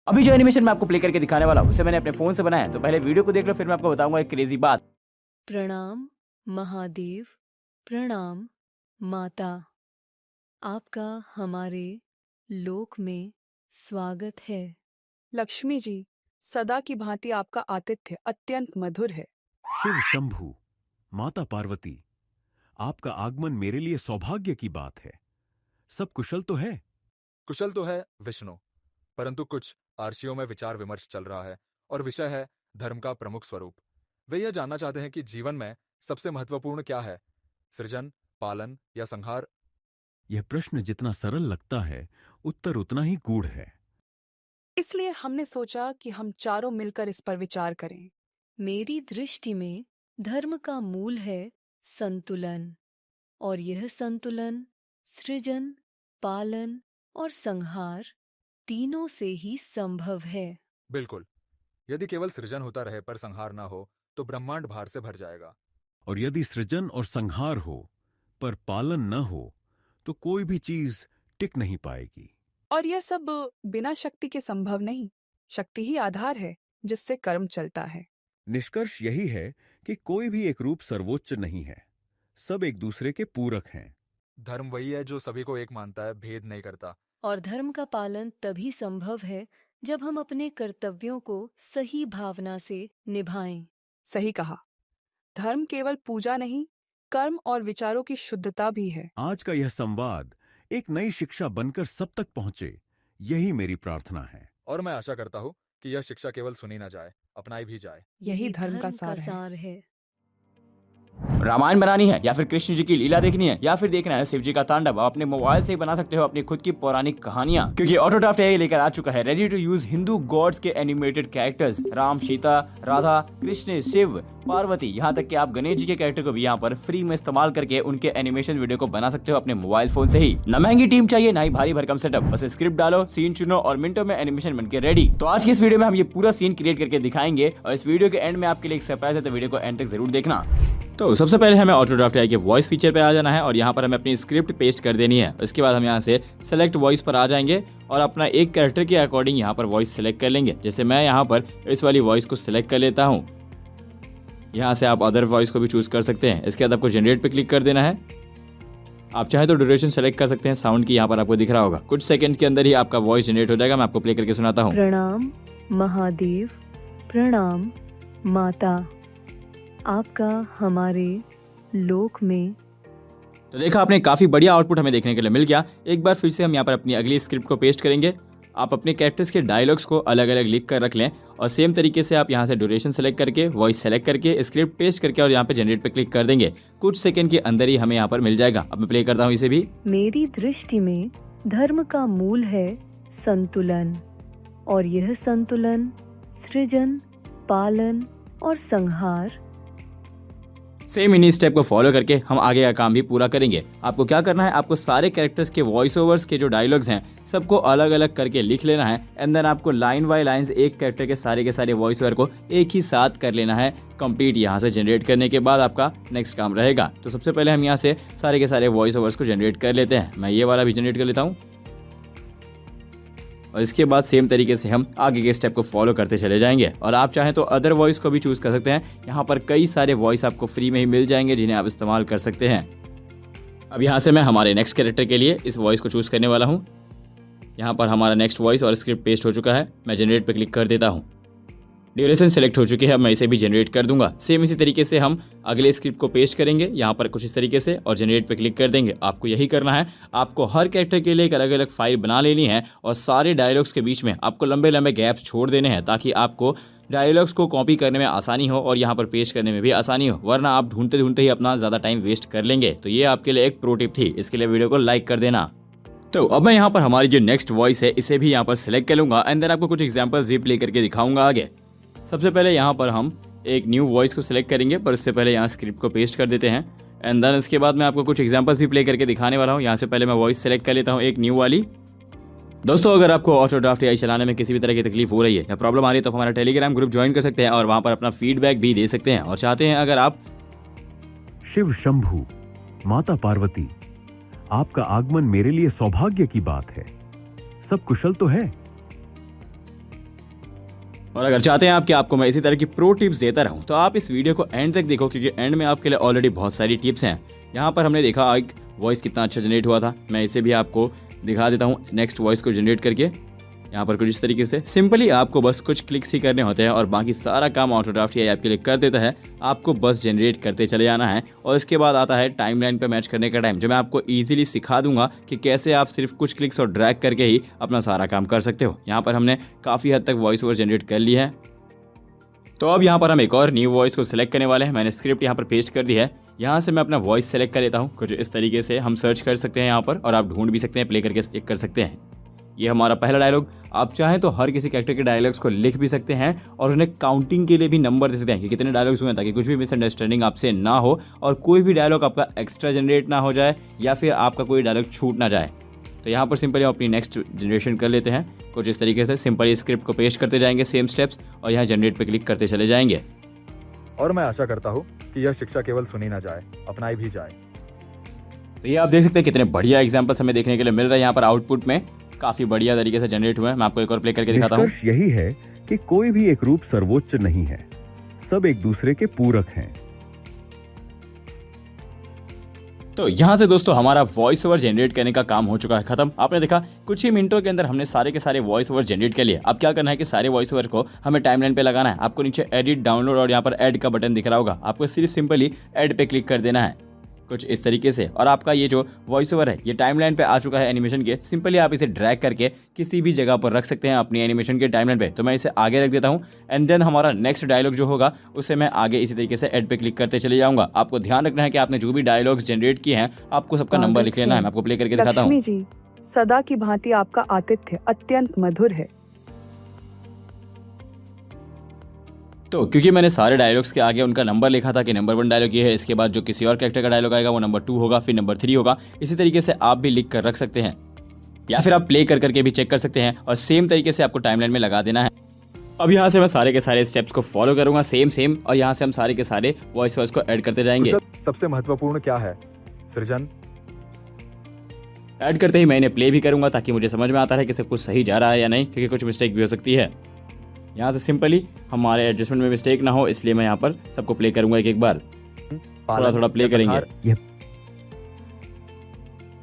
अभी जो एनिमेशन मैं आपको प्ले करके दिखाने वाला हूँ उसे मैंने अपने फोन से बनाया है, तो पहले वीडियो को देख लो, फिर मैं आपको बताऊंगा एक क्रेजी बात। प्रणाम महादेव, प्रणाम माता। आपका हमारे लोक में स्वागत है। लक्ष्मी जी, सदा की भांति आपका आतिथ्य अत्यंत मधुर है। शिव शंभु, माता पार्वती, आपका आगमन मेरे लिए सौभाग्य की बात है। सब कुशल तो है? कुशल तो है विष्णु, परंतु कुछ आर्षियों में विचार विमर्श चल रहा है और विषय है धर्म का प्रमुख स्वरूप। वे यह जानना चाहते हैं कि जीवन में सबसे महत्वपूर्ण क्या है, सृजन, पालन या संहार। यह प्रश्न जितना सरल लगता है, उत्तर उतना ही गूढ़ है। इसलिए हमने सोचा कि हम चारों मिलकर इस पर विचार करें। मेरी दृष्टि में धर्म का मूल है संतुलन, और यह संतुलन सृजन, पालन और संहार तीनों से ही संभव है। बिल्कुल, यदि केवल सृजन होता रहे पर संहार ना हो तो ब्रह्मांड भार से भर जाएगा। और यदि सृजन और संहार हो पर पालन न हो तो कोई भी चीज टिक नहीं पाएगी। और यह सब बिना शक्ति के संभव नहीं। शक्ति ही आधार है जिससे कर्म चलता है। निष्कर्ष यही है कि कोई भी एक रूप सर्वोच्च नहीं है, सब एक दूसरे के पूरक हैं। धर्म वही है जो सभी को एक मानता है, भेद नहीं करता। और धर्म का पालन तभी संभव है जब हम अपने कर्तव्यों को सही भावना से निभाएं। सही कहा। धर्म केवल पूजा नहीं, कर्म और विचारों की शुद्धता भी है। आज का यह संवाद एक नई शिक्षा बनकर सब तक पहुंचे, यही मेरी प्रार्थना है। और मैं आशा करता हूँ कि यह शिक्षा केवल सुनी ना जाए, अपनाई भी जाए। यही धर्म का सार है। रामायण बनानी है या फिर कृष्ण जी की लीला देखनी है या फिर देखना है शिव जी का तांडव, आप अपने मोबाइल से ही बना सकते हो अपनी खुद की पौराणिक कहानियां, क्योंकि ऑटोड्राफ्ट एआई लेकर आ चुका है ready to use Hindu gods के एनिमेटेड कैरेक्टर्स। राम, सीता, राधा, कृष्ण, शिव, पार्वती, यहाँ तक कि आप गणेश जी के कैरेक्टर को भी यहाँ पर फ्री में इस्तेमाल करके उनके एनिमेशन वीडियो को बना सकते हो अपने मोबाइल फोन से ही। न महंगी टीम चाहिए, ना ही भारी भरकम सेटअप, बस स्क्रिप्ट डालो, सीन चुनो और मिनटों में एनिमेशन बनके रेडी। तो आज की इस वीडियो में हम ये पूरा सीन क्रिएट करके दिखाएंगे और इस वीडियो के एंड में आपके लिए एक सरप्राइज है, तो वीडियो को एंड तक जरूर देखना। तो सबसे पहले हमें ऑटोड्राफ्ट एआई के वॉइस फीचर पे आ जाना है और यहाँ पर हमें अपनी स्क्रिप्ट पेस्ट कर देनी है। उसके बाद हम यहाँ से सेलेक्ट वॉइस पर आ जाएंगे और अपना एक कैरेक्टर के अकॉर्डिंग यहाँ पर वॉइस सेलेक्ट कर लेंगे। जैसे मैं यहाँ पर इस वाली वॉइस को सिलेक्ट कर लेता हूँ। यहाँ से आप अदर वॉइस को भी चूज कर सकते हैं। इसके बाद आपको जनरेट पे क्लिक कर देना है। आप चाहे तो ड्यूरेशन सेलेक्ट कर सकते हैं, साउंड की यहाँ पर आपको दिख रहा होगा। कुछ सेकंड के अंदर ही आपका वॉइस जनरेट हो जाएगा। मैं आपको प्ले करके सुनाता हूँ। प्रणाम महादेव, प्रणाम माता। आपका हमारे लोक में। तो देखा आपने, काफी बढ़िया आउटपुट हमें देखने के लिए मिल गया। एक बार फिर से हम यहाँ पर अपनी अगली स्क्रिप्ट को पेस्ट करेंगे। आप अपने कैरेक्टर्स के डायलॉग्स को अलग अलग लिख कर रख लें और सेम तरीके से आप यहाँ से ड्यूरेशन सेलेक्ट करके, वॉइस सेलेक्ट करके, स्क्रिप्ट पेस्ट करके और यहाँ पे जनरेट पे क्लिक कर देंगे। कुछ सेकंड के अंदर ही हमें यहाँ पर मिल जाएगा। अब मैं प्ले करता हूँ इसे भी। मेरी दृष्टि में धर्म का मूल है संतुलन, और यह संतुलन सृजन, पालन और संहार। सेम इन्हीं स्टेप को फॉलो करके हम आगे का काम भी पूरा करेंगे। आपको क्या करना है, आपको सारे कैरेक्टर्स के वॉइस ओवर्स के जो डायलॉग्स हैं सबको अलग अलग करके लिख लेना है एंड देन आपको लाइन बाय लाइंस एक कैरेक्टर के सारे वॉइस ओवर को एक ही साथ कर लेना है कंप्लीट। यहाँ से जनरेट करने के बाद आपका नेक्स्ट काम रहेगा। तो सबसे पहले हम यहाँ से सारे के सारे वॉइस ओवर्स को जनरेट कर लेते हैं। मैं ये वाला भी जनरेट कर लेता हूँ और इसके बाद सेम तरीके से हम आगे के स्टेप को फॉलो करते चले जाएंगे। और आप चाहें तो अदर वॉइस को भी चूज कर सकते हैं। यहाँ पर कई सारे वॉइस आपको फ्री में ही मिल जाएंगे जिन्हें आप इस्तेमाल कर सकते हैं। अब यहाँ से मैं हमारे नेक्स्ट कैरेक्टर के लिए इस वॉइस को चूज करने वाला हूँ। यहाँ पर हमारा नेक्स्ट वॉइस और स्क्रिप्ट पेस्ट हो चुका है। मैं जनरेट पे क्लिक कर देता हूँ। ड्यूरेशन सेलेक्ट हो चुकी है, मैं इसे भी जनरेट कर दूंगा। सेम इसी तरीके से हम अगले स्क्रिप्ट को पेस्ट करेंगे यहाँ पर कुछ इस तरीके से और जनरेट पे क्लिक कर देंगे। आपको यही करना है। आपको हर कैरेक्टर के लिए एक अलग अलग फाइल बना लेनी है और सारे डायलॉग्स के बीच में आपको लंबे लंबे गैप्स छोड़ देने हैं ताकि आपको डायलॉग्स को कॉपी करने में आसानी हो और यहाँ पर पेस्ट करने में भी आसानी हो, वरना आप ढूंढते ढूंढते ही अपना ज़्यादा टाइम वेस्ट कर लेंगे। तो ये आपके लिए एक प्रो टिप थी, इसके लिए वीडियो को लाइक कर देना। तो अब मैं यहाँ पर हमारी जो नेक्स्ट वॉइस है इसे भी यहाँ पर सिलेक्ट कर लूंगा एंड देन आपको कुछ एग्जाम्पल्स भी प्ले करके दिखाऊंगा आगे। सबसे पहले यहाँ पर हम एक न्यू वॉइस को सिलेक्ट करेंगे, पर उससे पहले यहाँ स्क्रिप्ट को पेस्ट कर देते हैं एंड देन इसके बाद मैं आपको कुछ एग्जांपल्स भी प्ले करके दिखाने वाला हूँ। यहाँ से पहले मैं वॉइस सेलेक्ट कर लेता हूँ एक न्यू वाली। दोस्तों, अगर आपको ऑटोड्राफ्ट एआई चलाने में किसी भी तरह की तकलीफ हो रही है या प्रॉब्लम आ रही है तो हमारा टेलीग्राम ग्रुप ज्वाइन कर सकते हैं और वहाँ पर अपना फीडबैक भी दे सकते हैं। और चाहते हैं अगर आप शिव शंभु, माता पार्वती, आपका आगमन मेरे लिए सौभाग्य की बात है। सब कुशल तो है? और अगर चाहते हैं आप कि आपको मैं इसी तरह की प्रो टिप्स देता रहूं तो आप इस वीडियो को एंड तक देखो, क्योंकि एंड में आपके लिए ऑलरेडी बहुत सारी टिप्स हैं। यहाँ पर हमने देखा एक वॉइस कितना अच्छा जनरेट हुआ था, मैं इसे भी आपको दिखा देता हूँ नेक्स्ट वॉइस को जनरेट करके। यहाँ पर कुछ इस तरीके से सिंपली आपको बस कुछ क्लिक्स ही करने होते हैं और बाकी सारा काम ऑटोड्राफ्ट एआई आपके लिए कर देता है। आपको बस जनरेट करते चले जाना है और इसके बाद आता है टाइमलाइन पे मैच करने का टाइम, जो मैं आपको इजीली सिखा दूंगा कि कैसे आप सिर्फ कुछ क्लिक्स और ड्रैग करके ही अपना सारा काम कर सकते हो। यहाँ पर हमने काफ़ी हद तक वॉइस ओवर जनरेट कर ली है। तो अब यहाँ पर हम एक और न्यू वॉइस को सिलेक्ट करने वाले हैं। मैंने स्क्रिप्ट यहाँ पर पेस्ट कर दी है। यहाँ से मैं अपना वॉइस सेलेक्ट कर लेता हूँ। कुछ इस तरीके से हम सर्च कर सकते हैं यहाँ पर, और आप ढूंढ भी सकते हैं, प्ले करके चेक कर सकते हैं। ये हमारा पहला डायलॉग। आप चाहें तो हर किसी कैरेक्टर के डायलॉग्स को लिख भी सकते हैं और उन्हें काउंटिंग के लिए भी नंबर दे सकते हैं कि कितने डायलॉग्स हुए, ताकि कुछ भी मिसअंडरस्टैंडिंग आपसे ना हो और कोई भी डायलॉग आपका एक्स्ट्रा जनरेट ना हो जाए या फिर आपका कोई डायलॉग छूट ना जाए। तो यहाँ पर सिंपली हम अपनी नेक्स्ट जनरेशन कर लेते हैं। कुछ इस तरीके से सिंपली स्क्रिप्ट को पेस्ट करते जाएंगे सेम स्टेप्स, और यहाँ जनरेट पे क्लिक करते चले जाएंगे। और मैं आशा करता हूँ कि यह शिक्षा केवल सुनी ना जाए, अपनाई भी जाए। तो ये आप देख सकते हैं कितने बढ़िया एग्जांपल्स हमें देखने के लिए मिल रहा है। यहाँ पर आउटपुट में काफी बढ़िया तरीके से जनरेट हुए हैं। मैं आपको एक और प्ले करके दिखाता हूँ। निष्कर्ष यही है कि कोई भी एक रूप सर्वोच्च नहीं है, सब एक दूसरे के पूरक हैं। तो यहाँ से दोस्तों हमारा वॉइस ओवर जनरेट करने का काम हो चुका है खत्म। आपने देखा कुछ ही मिनटों के अंदर हमने सारे के सारे वॉइस ओवर जनरेट कर लिए। अब क्या करना है कि सारे वॉइस ओवर को हमें टाइमलाइन पे लगाना है। आपको नीचे एडिट, डाउनलोड और यहाँ पर ऐड का बटन दिख रहा होगा। आपको सिर्फ सिंपली ऐड पे क्लिक कर देना है कुछ इस तरीके से, और आपका ये जो वॉइस ओवर है ये टाइमलाइन पे आ चुका है एनिमेशन के। सिंपली आप इसे ड्रैग करके किसी भी जगह पर रख सकते हैं अपनी एनिमेशन के टाइमलाइन पे। तो मैं इसे आगे रख देता हूँ एंड देन हमारा नेक्स्ट डायलॉग जो होगा उसे मैं आगे इसी तरीके से ऐड पे क्लिक करते चले जाऊंगा। आपको ध्यान रखना है कि आपने जो भी डायलॉग्स जनरेट किए हैं आपको सबका नंबर लिख लेना है। मैं आपको प्ले करके दिखाता हूँ। लक्ष्मी जी, सदा की भांति आपका आतिथ्य अत्यंत मधुर है। तो क्योंकि मैंने सारे डायलॉग्स के आगे उनका नंबर लिखा था कि नंबर 1 डायलॉग ये है, इसके बाद जो किसी और कैरेक्टर का डायलॉग आएगा वो नंबर 2 होगा, फिर नंबर 3 होगा। इसी तरीके से आप भी लिख कर रख सकते हैं, या फिर आप प्ले कर करके भी चेक कर सकते हैं और सेम तरीके से आपको टाइमलाइन में लगा देना है। अब यहाँ से मैं सारे के सारे स्टेप्स को फॉलो करूंगा सेम, और यहाँ से हम सारे के सारे वॉइस को ऐड करते जाएंगे। सबसे महत्वपूर्ण क्या है? सृजन। ऐड करते ही मैं इन्हें प्ले भी करूंगा ताकि मुझे समझ में आता है कि सब कुछ सही जा रहा है या नहीं, क्योंकि कुछ मिस्टेक भी हो सकती है। यहाँ से सिंपली हमारे एडजस्टमेंट में मिस्टेक ना हो, इसलिए मैं यहाँ पर सबको प्ले करूंगा एक बार, थोड़ा प्ले करेंगे।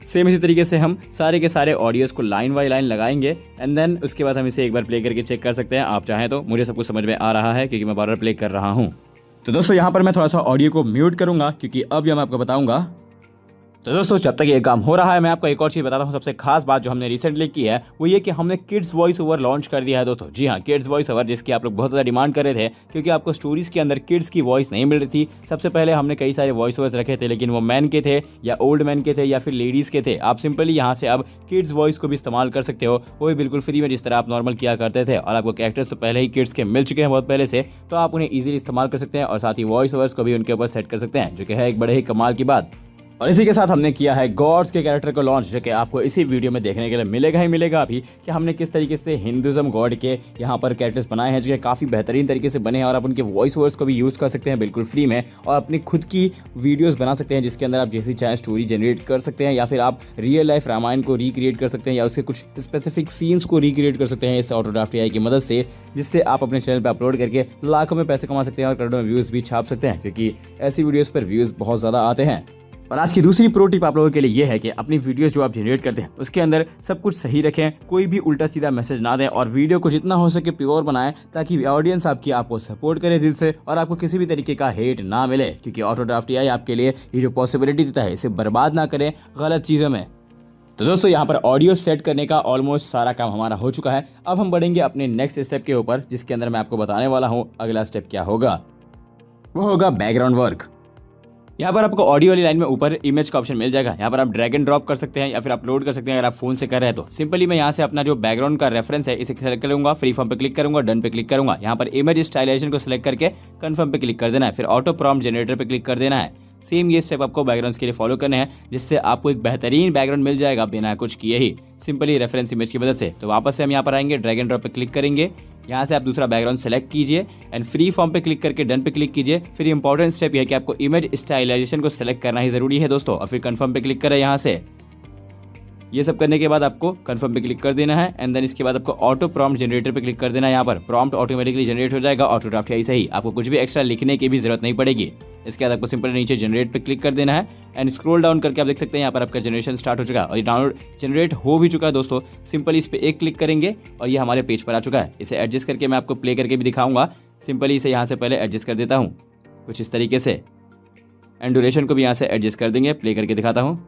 सेम इसी तरीके से हम सारे के सारे ऑडियोज को लाइन बाय लाइन लगाएंगे एंड देन उसके बाद हम इसे एक बार प्ले करके चेक कर सकते हैं। आप चाहें तो, मुझे सब कुछ समझ में आ रहा है क्योंकि मैं बार बार प्ले कर रहा हूँ। तो दोस्तों यहाँ पर मैं थोड़ा सा ऑडियो को म्यूट करूंगा क्योंकि अब यह मैं आपको बताऊंगा। तो दोस्तों जब तक ये काम हो रहा है मैं आपको एक और चीज़ बताता हूँ। सबसे खास बात जो हमने रिसेंटली की है वो ये कि हमने किड्स वॉइस ओवर लॉन्च कर दिया है दोस्तों। जी हाँ, किड्स वॉइस ओवर, जिसकी आप लोग बहुत ज़्यादा डिमांड कर रहे थे क्योंकि आपको स्टोरीज के अंदर किड्स की वॉइस नहीं मिल रही थी। सबसे पहले हमने कई सारे वॉइस ओवर्स रखे थे, लेकिन वो मैन के थे या ओल्ड मैन के थे या फिर लेडीज़ के थे। आप सिंपली यहाँ से अब किड्स वॉइस को भी इस्तेमाल कर सकते हो, वो भी बिल्कुल फ्री में, जिस तरह आप नॉर्मल किया करते थे। और आपको कैरेक्टर्स तो पहले ही किड्स के मिल चुके हैं बहुत पहले से, तो आप उन्हें ईजिली इस्तेमाल कर सकते हैं और साथ ही वॉइस ओवर्स को भी उनके ऊपर सेट कर सकते हैं, जो कि है एक बड़े ही कमाल की बात। और इसी के साथ हमने किया है गॉड्स के कैरेक्टर को लॉन्च, जो कि आपको इसी वीडियो में देखने के लिए मिलेगा ही मिलेगा अभी, कि हमने किस तरीके से हिंदुज़म गॉड के यहाँ पर कैरेक्टर्स बनाए हैं, जो कि काफ़ी बेहतरीन तरीके से बने हैं। और आप उनके वॉइस ओवर्स को भी यूज़ कर सकते हैं बिल्कुल फ्री में, और अपनी खुद की वीडियोज़ बना सकते हैं जिसके अंदर आप जैसी चाहे स्टोरी जनरेट कर सकते हैं, या फिर आप रियल लाइफ रामायण को रिक्रिएट कर सकते हैं, या उसके कुछ स्पेसिफिक सीन्स को रिक्रिएट कर सकते हैं इस ऑटोड्राफ्ट एआई की मदद से, जिससे आप अपने चैनल पर अपलोड करके लाखों में पैसे कमा सकते हैं और करोड़ों में व्यूज़ भी छाप सकते हैं, क्योंकि ऐसी वीडियोज़ पर व्यूज़ बहुत ज़्यादा आते हैं। और आज की दूसरी प्रो टिप आप लोगों के लिए ये है कि अपनी वीडियोस जो आप जनरेट करते हैं उसके अंदर सब कुछ सही रखें, कोई भी उल्टा सीधा मैसेज ना दें, और वीडियो को जितना हो सके प्योर बनाएं, ताकि ऑडियंस आपकी आपको सपोर्ट करे दिल से और आपको किसी भी तरीके का हेट ना मिले, क्योंकि ऑटोड्राफ्ट एआई आपके लिए ये जो पॉसिबिलिटी देता है इसे बर्बाद ना करें गलत चीज़ों में। तो दोस्तों यहाँ पर ऑडियो सेट करने का ऑलमोस्ट सारा काम हमारा हो चुका है। अब हम बढ़ेंगे अपने नेक्स्ट स्टेप के ऊपर, जिसके अंदर मैं आपको बताने वाला हूँ अगला स्टेप क्या होगा। वो होगा बैकग्राउंड वर्क। यहाँ पर आपको ऑडियो वाली लाइन में ऊपर इमेज का ऑप्शन मिल जाएगा। यहाँ पर आप ड्रैग एंड ड्रॉप कर सकते हैं या फिर अपलोड कर सकते हैं अगर आप फोन से कर रहे हैं तो। सिंपली मैं यहाँ से अपना जो बैकग्राउंड का रेफरेंस है इसे सेलेक्ट करूंगा, फ्री फॉर्म पे क्लिक करूंगा, डन पे क्लिक करूंगा। यहाँ पर इमेज स्टाइलाइजेशन को सिलेक्ट करके कंफर्म पे क्लिक कर देना है, फिर ऑटो प्रॉम्प्ट जनरेटर पे क्लिक कर देना है। सेम ये स्टेप आपको बैकग्राउंड के लिए फॉलो करने हैं, जिससे आपको एक बेहतरीन बैकग्राउंड मिल जाएगा बिना कुछ किए ही, सिंपली रेफरेंस इमेज की मदद से। तो वापस से हम यहाँ पर आएंगे, ड्रैग एंड ड्रॉप पे क्लिक करेंगे, यहाँ से आप दूसरा बैकग्राउंड सेलेक्ट कीजिए एंड फ्री फॉर्म पे क्लिक करके डन पे क्लिक कीजिए। फिर इंपॉर्टेंट स्टेप यह है कि आपको इमेज स्टाइलाइजेशन को सेलेक्ट करना ही जरूरी है दोस्तों, और फिर कंफर्म पे क्लिक करें। यहाँ से ये सब करने के बाद आपको कंफर्म पे क्लिक कर देना है एंड देन इसके बाद आपको ऑटो प्रॉम्प्ट जनरेटर पे क्लिक कर देना है। यहाँ पर प्रॉम्प्ट ऑटोमेटिकली जनरेट हो जाएगा, ऑटो ड्राफ्ट ऐसा ही, आपको कुछ भी एक्स्ट्रा लिखने की भी जरूरत नहीं पड़ेगी। इसके बाद आपको सिंपल नीचे जनरेट पे क्लिक कर देना है एंड स्क्रॉल डाउन करके आप देख सकते हैं यहाँ पर आपका जनरेशन स्टार्ट हो चुका है और ये डाउनलोड जनरेट हो भी चुका है दोस्तों। सिंपली इस पर एक क्लिक करेंगे और ये हमारे पेज पर आ चुका है। इसे एडजस्ट करके मैं आपको प्ले करके भी दिखाऊंगा। सिंपली इसे यहाँ से पहले एडजस्ट कर देता हूँ कुछ इस तरीके से एंड ड्यूरेशन को भी यहाँ से एडजस्ट कर देंगे। प्ले करके दिखाता हूँ।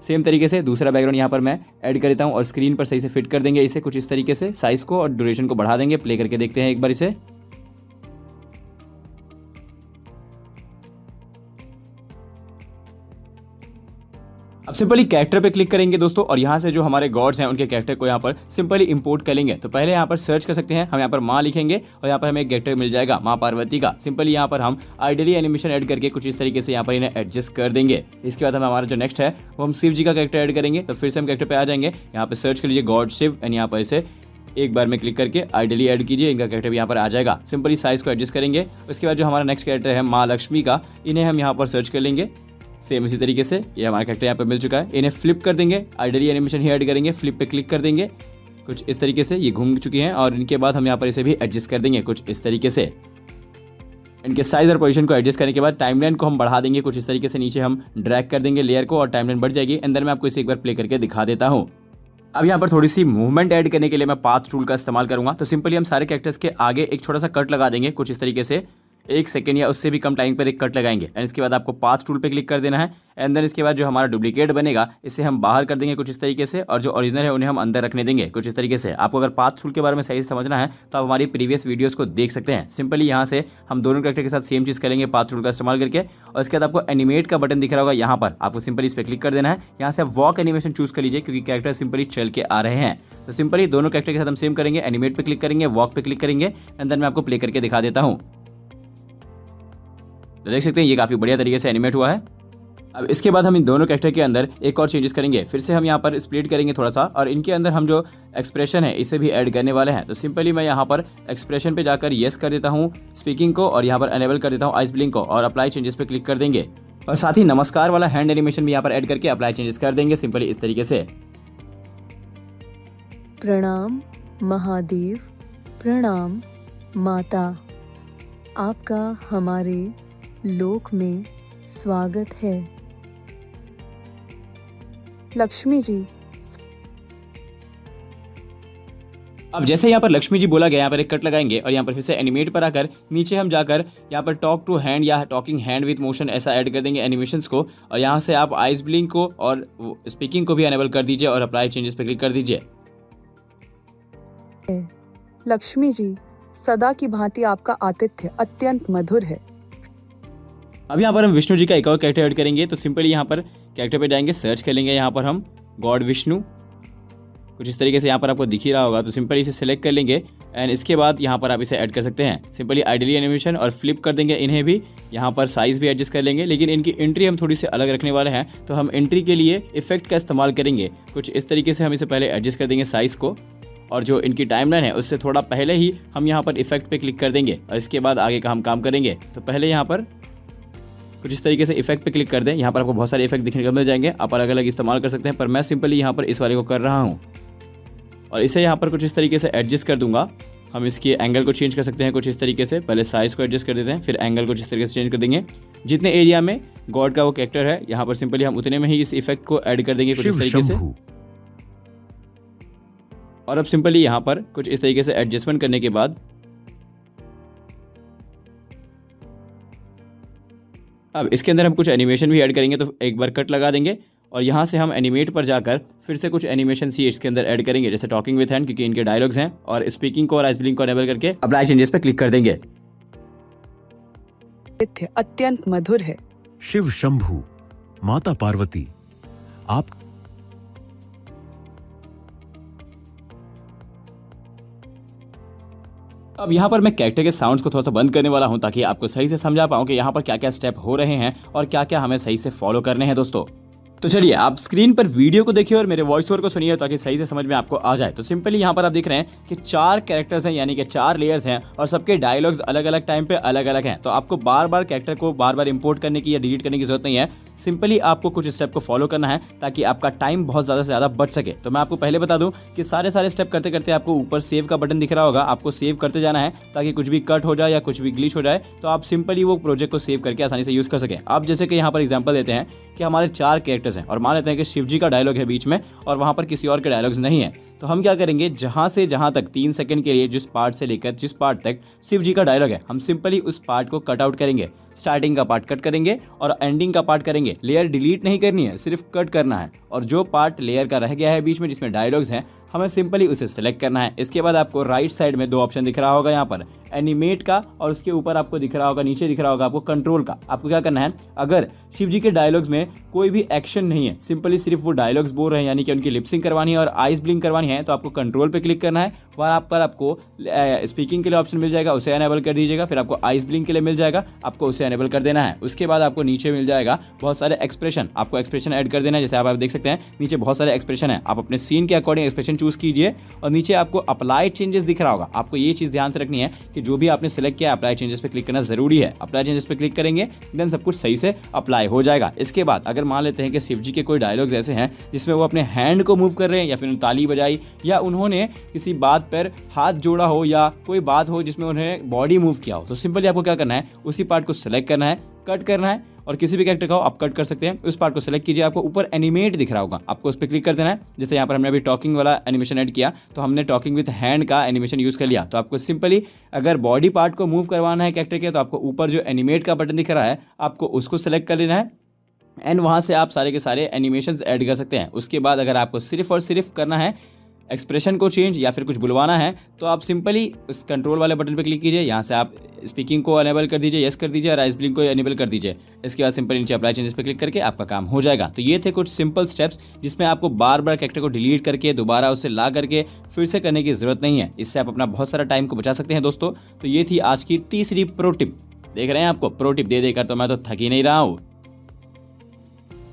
सेम तरीके से दूसरा बैकग्राउंड यहाँ पर मैं ऐड कर देता हूँ और स्क्रीन पर सही से फिट कर देंगे इसे कुछ इस तरीके से, साइज को और ड्यूरेशन को बढ़ा देंगे। प्ले करके देखते हैं एक बार इसे। अब सिंपली कैरेक्टर पे क्लिक करेंगे दोस्तों और यहाँ से जो हमारे गॉड्स हैं उनके कैरेक्टर को यहाँ पर सिंपली इंपोर्ट कर लेंगे। तो पहले यहाँ पर सर्च कर सकते हैं, हम यहाँ पर माँ लिखेंगे और यहाँ पर हमें एक कैरेक्टर मिल जाएगा माँ पार्वती का। सिंपली यहाँ पर हम आइडियली एनिमेशन ऐड करके कुछ इस तरीके से यहाँ पर इन्हें एडजस्ट कर देंगे। इसके बाद हमारा जो नेक्स्ट है वो हम शिव जी का कैरेक्टर ऐड करेंगे। तो फिर से हम कैरेक्टर पे आ जाएंगे, यहाँ पर सर्च कर लीजिए गॉड शिव एंड यहाँ पर इसे एक बार में क्लिक करके आइडियली ऐड कीजिए। इनका कैरेक्टर भी यहाँ पर आ जाएगा। सिंपली साइज को एडजस्ट करेंगे। उसके बाद जो हमारा नेक्स्ट कैरेक्टर है माँ लक्ष्मी का, इन्हें हम यहाँ पर सर्च कर लेंगे। सेम इसी तरीके से ये हमारा कैरेक्टर यहाँ पे मिल चुका है। इन्हें फ्लिप कर देंगे, आइडियली एनिमेशन ही ऐड करेंगे, फ्लिप पे क्लिक कर देंगे कुछ इस तरीके से। ये घूम चुकी हैं और इनके बाद हम यहाँ पर इसे भी एडजस्ट कर देंगे कुछ इस तरीके से। इनके साइज और पोजीशन को एडजस्ट करने के बाद टाइमलाइन को हम बढ़ा देंगे कुछ इस तरीके से। नीचे हम ड्रैग कर देंगे लेयर को और टाइमलाइन बढ़ जाएगी। अंदर मैं आपको इसे एक बार प्ले करके दिखा देता हूँ। अब यहाँ पर थोड़ी सी मूवमेंट ऐड करने के लिए मैं पाथ टूल का इस्तेमाल करूंगा। तो सिंपली हम सारे कैरेक्टर्स के आगे एक छोटा सा कट लगा देंगे कुछ इस तरीके से, 1 सेकंड या उससे भी कम टाइम पर एक कट लगाएंगे एंड इसके बाद आपको पाथ टूल पे क्लिक कर देना है एंड देन इसके बाद जो हमारा डुप्लीकेट बनेगा इसे हम बाहर कर देंगे कुछ इस तरीके से और जो ओरिजिनल है उन्हें हम अंदर रखने देंगे कुछ इस तरीके से। आपको अगर पाथ टूल के बारे में सही से समझना है तो आप हमारी प्रीवियस वीडियोस को देख सकते हैं। सिंपली यहाँ से हम दोनों कैरेक्टर के साथ सेम चीज़ करेंगे पाथ टूल का इस्तेमाल करके और इसके बाद आपको एनिमेट का बटन दिख रहा होगा, यहाँ पर आपको सिंपली इस पर क्लिक कर देना है। यहाँ से आप वॉक एनिमेशन चूज कर लीजिए क्योंकि कैरेक्टर सिंपली चल के आ रहे हैं। तो सिंपली दोनों कैरेक्टर के साथ हम सेम करेंगे, एनिमेट पे क्लिक करेंगे, वॉक पे क्लिक करेंगे एंड देन मैं आपको प्ले करके दिखा देता हूँ। तो देख सकते हैं ये काफ़ी बढ़िया तरीके से एनिमेट हुआ है। अब इसके बाद हम इन दोनों कैरेक्टर के अंदर एक और चेंजेस करेंगे। फिर से हम यहाँ पर स्प्लिट करेंगे थोड़ा सा और इनके अंदर हम जो एक्सप्रेशन है इसे भी ऐड करने वाले हैं। तो सिंपली मैं यहाँ पर एक्सप्रेशन पे जाकर येस कर देता हूँ स्पीकिंग को और यहाँ पर एनेबल कर देता हूँ आइस ब्लिंक को और अप्लाई चेंजेस पे क्लिक कर देंगे और साथ ही नमस्कार वाला हैंड एनिमेशन भी यहाँ पर ऐड करके अप्लाई चेंजेस कर देंगे सिंपली इस तरीके से। प्रणाम महादेव, प्रणाम माता, आपका हमारे लोक में स्वागत है। लक्ष्मी जी, अब जैसे यहाँ पर लक्ष्मी जी बोला गया, यहाँ पर एक कट लगाएंगे और यहाँ पर फिर से एनिमेट पर आकर नीचे हम जाकर यहाँ पर टॉक टू हैंड या टॉकिंग हैंड विद मोशन ऐसा ऐड कर देंगे एनिमेशंस को और यहाँ से आप आइस ब्लिंक को और स्पीकिंग को भी एनेबल कर दीजिए और अप्लाई चेंजेस पे क्लिक कर दीजिए। लक्ष्मी जी, सदा की भांति आपका आतिथ्य अत्यंत मधुर है। अब यहाँ पर हम विष्णु जी का एक और कैरेक्टर ऐड करेंगे। तो सिंपली यहाँ पर कैरेक्टर पे जाएंगे, सर्च कर लेंगे यहाँ पर हम गॉड विष्णु कुछ इस तरीके से, यहाँ पर आपको दिख ही रहा होगा। तो सिंपली इसे सिलेक्ट कर लेंगे एंड इसके बाद यहाँ पर आप इसे ऐड कर सकते हैं। सिंपली आइडियली एनिमेशन और फ्लिप कर देंगे इन्हें भी, यहाँ पर साइज भी एडजस्ट कर लेंगे लेकिन इनकी एंट्री हम थोड़ी सी अलग रखने वाले हैं। तो हम एंट्री के लिए इफेक्ट का इस्तेमाल करेंगे कुछ इस तरीके से। हम इसे पहले एडजस्ट कर देंगे साइज को और जो इनकी टाइमलाइन है उससे थोड़ा पहले ही हम यहाँ पर इफेक्ट पे क्लिक कर देंगे और इसके बाद आगे का हम काम करेंगे। तो पहले यहाँ पर कुछ इस तरीके से इफेक्ट पे क्लिक कर दें। यहाँ पर आपको बहुत सारे इफेक्ट दिखने को मिल जाएंगे, आप अलग अलग इस्तेमाल कर सकते हैं पर मैं सिंपली यहाँ पर इस वाले को कर रहा हूँ और इसे यहाँ पर कुछ इस तरीके से एडजस्ट कर दूंगा। हम इसके एंगल को चेंज कर सकते हैं कुछ इस तरीके से। पहले साइज को एडजस्ट कर देते हैं, फिर एंगल कुछ इस तरीके से चेंज कर देंगे। जितने एरिया में गॉड का वो कैरेक्टर है यहाँ पर सिंपली हम उतने में ही इस इफेक्ट को ऐड कर देंगे कुछ इस तरीके से। और अब सिंपली यहाँ पर कुछ इस तरीके से एडजस्टमेंट करने के बाद अब इसके अंदर हम कुछ एनिमेशन भी ऐड करेंगे। तो एक बार कट लगा देंगे और यहाँ से हम एनिमेट पर जाकर फिर से कुछ एनिमेशन सी इसके अंदर ऐड करेंगे, जैसे टॉकिंग विद हैंड क्योंकि इनके डायलॉग्स हैं, और स्पीकिंग को और आइस ब्लिंक को एनेबल करके अप्लाई चेंजेस पे क्लिक कर देंगे। आतिथ्य अत्यंत मधुर है। शिव शंभु, माता पार्वती, आप अब यहाँ पर मैं कैरेक्टर के साउंड्स को थोड़ा सा बंद करने वाला हूँ ताकि आपको सही से समझा पाऊँ कि यहाँ पर क्या क्या स्टेप हो रहे हैं और क्या क्या हमें सही से फॉलो करने हैं दोस्तों। तो चलिए आप स्क्रीन पर वीडियो को देखिए और मेरे वॉइस ओवर को सुनिए ताकि सही से समझ में आपको आ जाए। तो सिंपली यहाँ पर आप देख रहे हैं कि 4 कैरेक्टर्स हैं, यानी कि 4 लेयर्स हैं और सबके डायलॉग्स अलग अलग टाइम पे अलग अलग हैं। तो आपको बार बार कैरेक्टर को बार बार इंपोर्ट करने की या डिलीट करने की जरूरत नहीं है। सिंपली आपको कुछ स्टेप को फॉलो करना है ताकि आपका टाइम बहुत ज़्यादा से ज़्यादा बच सके। तो मैं आपको पहले बता दूं कि सारे स्टेप करते करते आपको ऊपर सेव का बटन दिख रहा होगा, आपको सेव करते जाना है ताकि कुछ भी कट हो जाए या कुछ भी ग्लिच हो जाए तो आप सिंपली वो प्रोजेक्ट को सेव करके आसानी से यूज़ कर सकें। आप जैसे कि यहाँ पर एग्जाम्पल देते हैं कि हमारे 4 कैरेक्टर्स हैं और मान लेते हैं कि शिव जी का डायलॉग है बीच में और वहाँ पर किसी और के डायलॉग्स नहीं है, तो हम क्या करेंगे, जहाँ से जहाँ तक 3 सेकंड के लिए जिस पार्ट से लेकर जिस पार्ट तक शिव जी का डायलॉग है, हम सिंपली उस पार्ट को कट आउट करेंगे। स्टार्टिंग का पार्ट कट करेंगे और एंडिंग का पार्ट करेंगे। लेयर डिलीट नहीं करनी है, सिर्फ कट करना है। और जो पार्ट लेयर का रह गया है बीच में जिसमें डायलॉग्स हैं, हमें सिंपली उसे सेलेक्ट करना है। इसके बाद आपको राइट साइड में 2 ऑप्शन दिख रहा होगा, यहाँ पर एनिमेट का और उसके ऊपर आपको दिख रहा होगा, नीचे दिख रहा होगा आपको कंट्रोल का। आपको क्या करना है, अगर शिव जी के डायलॉग्स में कोई भी एक्शन नहीं है, सिंपली सिर्फ वो डायलॉग्स बोल रहे हैं यानी कि उनकी लिपसिंग करवानी है और आइज ब्लिंक करवानी है, तो आपको कंट्रोल पे क्लिक करना है। वहाँ पर आपको स्पीकिंग के लिए ऑप्शन मिल जाएगा, उसे एनेबल कर दीजिएगा। फिर आपको आइज ब्लिंक के लिए मिल जाएगा, आपको उसे एनेबल कर देना है। उसके बाद आपको नीचे मिल जाएगा बहुत सारे एक्सप्रेशन, आपको एक्सप्रेशन ऐड कर देना है। जैसे आप देख सकते हैं नीचे बहुत सारे एक्सप्रेशन है, आप अपने सीन के अकॉर्डिंग एक्सप्रेशन चूज कीजिए। और नीचे आपको अप्लाई चेंजेस दिख रहा होगा, आपको ये चीज़ ध्यान से रखनी है कि जो भी आपने सेलेक्ट किया अप्लाई चेंजेस पे क्लिक करना जरूरी है। अप्लाई चेंजेस पे क्लिक करेंगे देन सब कुछ सही से अप्लाई हो जाएगा। इसके बाद अगर मान लेते हैं कि शिव जी के कोई डायलॉग्स ऐसे हैं जिसमें वो अपने हैंड को मूव कर रहे हैं या फिर ताली बजाई या उन्होंने किसी बात पर हाथ जोड़ा हो या कोई बात हो जिसमें उन्हें बॉडी मूव किया हो, तो सिंपली आपको क्या करना है, उसी पार्ट को सेलेक्ट करना है, कट करना है और किसी भी कैरेक्टर का आप कट कर सकते हैं। उस पार्ट को सेलेक्ट कीजिए, आपको ऊपर एनिमेट दिख रहा होगा, आपको उस पर क्लिक कर देना है। जैसे यहाँ पर हमने अभी टॉकिंग वाला एनिमेशन ऐड किया तो हमने टॉकिंग विद हैंड का एनिमेशन यूज़ कर लिया। तो आपको सिंपली अगर बॉडी पार्ट को मूव करवाना है कैरेक्टर के, तो आपको ऊपर जो एनिमेट का बटन दिख रहा है आपको उसको सेलेक्ट कर लेना है एंड वहाँ से आप सारे के सारे एनिमेशंस ऐड कर सकते हैं। उसके बाद अगर आपको सिर्फ और सिर्फ करना है एक्सप्रेशन को चेंज या फिर कुछ बुलवाना है, तो आप सिंपली इस कंट्रोल वाले बटन पर क्लिक कीजिए। यहाँ से आप स्पीकिंग को अनेबल कर दीजिए, यस कर दीजिए, और आइस ब्लिंक को अनेबल कर दीजिए। इसके बाद सिंपल नीचे अप्लाई चेंजेस पे क्लिक करके आपका काम हो जाएगा। तो ये थे कुछ सिंपल स्टेप्स जिसमें आपको बार बार कैरेक्टर को डिलीट करके दोबारा उसे ला करके फिर से करने की जरूरत नहीं है। इससे आप अपना बहुत सारा टाइम को बचा सकते हैं दोस्तों। तो ये थी आज की तीसरी प्रो टिप। देख रहे हैं आपको प्रो टिप दे देकर तो मैं तो थक ही नहीं रहा हूँ।